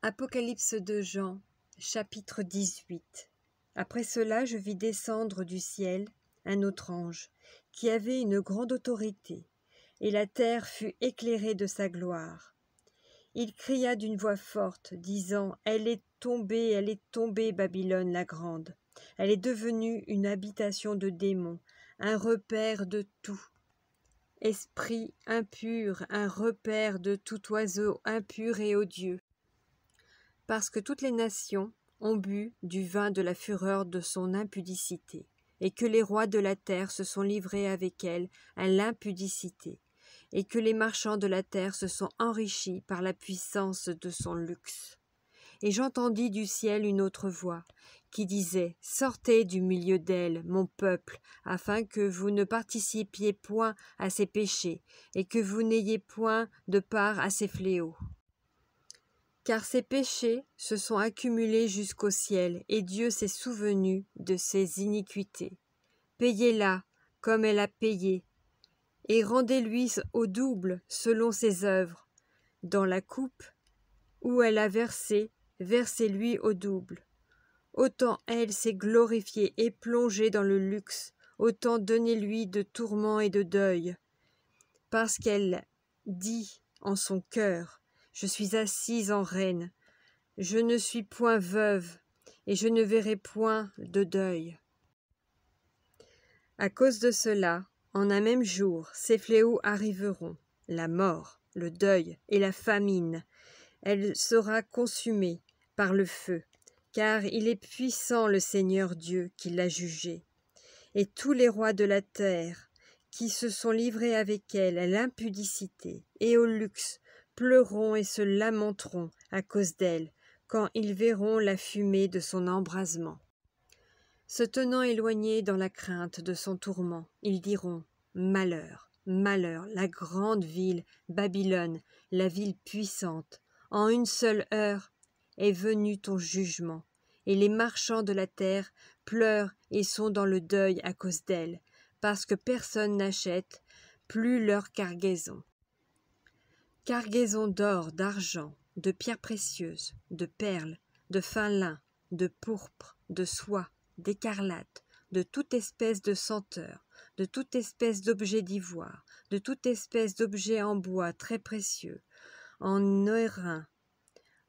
Apocalypse de Jean, chapitre 18. Après cela, je vis descendre du ciel un autre ange, qui avait une grande autorité, et la terre fut éclairée de sa gloire. Il cria d'une voix forte, disant, « Elle est tombée, Babylone la grande. Elle est devenue une habitation de démons, un repère de tout. Esprit impur, un repère de tout oiseau impur et odieux. Parce que toutes les nations ont bu du vin de la fureur de son impudicité, et que les rois de la terre se sont livrés avec elle à l'impudicité, et que les marchands de la terre se sont enrichis par la puissance de son luxe. Et j'entendis du ciel une autre voix, qui disait, « Sortez du milieu d'elle, mon peuple, afin que vous ne participiez point à ses péchés, et que vous n'ayez point de part à ses fléaux. Car ses péchés se sont accumulés jusqu'au ciel, et Dieu s'est souvenu de ses iniquités. Payez-la comme elle a payé, et rendez-lui au double selon ses œuvres. Dans la coupe où elle a versé, versez-lui au double. Autant elle s'est glorifiée et plongée dans le luxe, autant donnez-lui de tourments et de deuil, parce qu'elle dit en son cœur, « Je suis assise en reine, je ne suis point veuve, et je ne verrai point de deuil. » À cause de cela, en un même jour, ces fléaux arriveront, la mort, le deuil et la famine. Elle sera consumée par le feu, car il est puissant le Seigneur Dieu qui l'a jugée. Et tous les rois de la terre, qui se sont livrés avec elle à l'impudicité et au luxe, pleureront et se lamenteront à cause d'elle, quand ils verront la fumée de son embrasement. Se tenant éloignés dans la crainte de son tourment, ils diront, « Malheur, malheur, la grande ville, Babylone, la ville puissante, en une seule heure est venu ton jugement, et les marchands de la terre pleurent et sont dans le deuil à cause d'elle, parce que personne n'achète plus leur cargaison. Cargaison d'or, d'argent, de pierres précieuses, de perles, de fin lin, de pourpre, de soie, d'écarlate, de toute espèce de senteur, de toute espèce d'objet d'ivoire, de toute espèce d'objet en bois très précieux, en airain,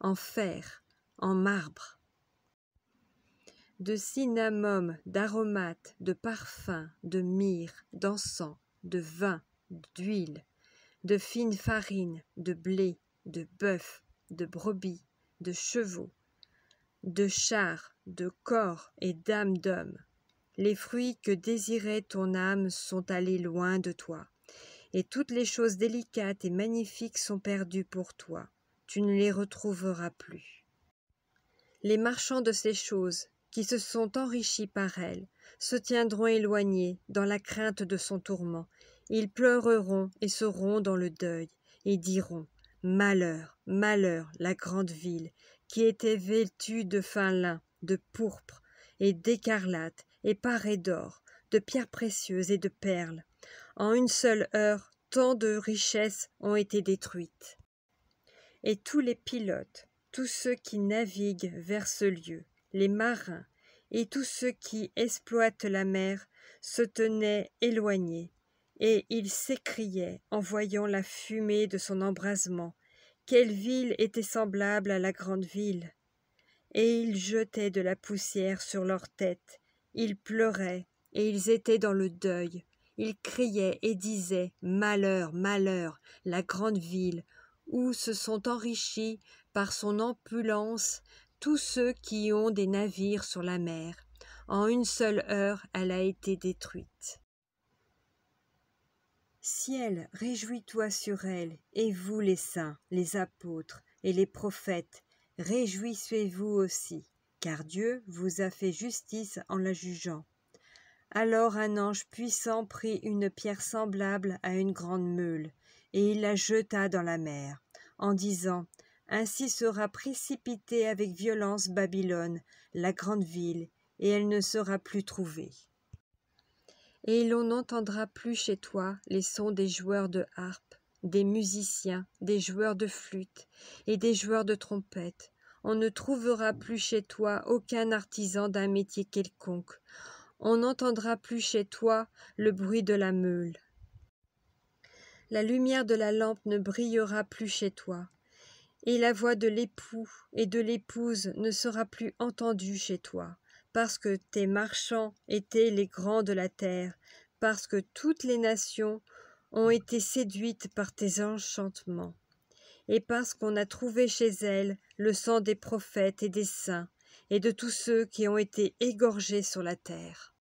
en fer, en marbre, de cinnamome, d'aromates, de parfums, de myrrhe, d'encens, de vin, d'huile, de fine farine, de blé, de bœuf, de brebis, de chevaux, de chars, de cors et d'âmes d'hommes. Les fruits que désirait ton âme sont allés loin de toi, et toutes les choses délicates et magnifiques sont perdues pour toi. Tu ne les retrouveras plus. Les marchands de ces choses, qui se sont enrichis par elle, se tiendront éloignés dans la crainte de son tourment. Ils pleureront et seront dans le deuil, et diront, « Malheur, malheur, la grande ville, qui était vêtue de fin lin, de pourpre et d'écarlate, et parée d'or, de pierres précieuses et de perles. En une seule heure, tant de richesses ont été détruites. » Et tous les pilotes, tous ceux qui naviguent vers ce lieu, les marins et tous ceux qui exploitent la mer se tenaient éloignés, et ils s'écriaient en voyant la fumée de son embrasement, « Quelle ville était semblable à la grande ville ?» Et ils jetaient de la poussière sur leurs têtes, ils pleuraient, et ils étaient dans le deuil. Ils criaient et disaient, « Malheur, malheur, la grande ville, où se sont enrichis par son opulence tous ceux qui ont des navires sur la mer. En une seule heure, elle a été détruite. » Ciel, réjouis-toi sur elle, et vous les saints, les apôtres et les prophètes, réjouissez-vous aussi, car Dieu vous a fait justice en la jugeant. Alors un ange puissant prit une pierre semblable à une grande meule, et il la jeta dans la mer, en disant, « Ainsi sera précipitée avec violence Babylone, la grande ville, et elle ne sera plus trouvée. » Et l'on n'entendra plus chez toi les sons des joueurs de harpe, des musiciens, des joueurs de flûte et des joueurs de trompette. On ne trouvera plus chez toi aucun artisan d'un métier quelconque. On n'entendra plus chez toi le bruit de la meule. La lumière de la lampe ne brillera plus chez toi, et la voix de l'époux et de l'épouse ne sera plus entendue chez toi, parce que tes marchands étaient les grands de la terre, parce que toutes les nations ont été séduites par tes enchantements, et parce qu'on a trouvé chez elles le sang des prophètes et des saints, et de tous ceux qui ont été égorgés sur la terre.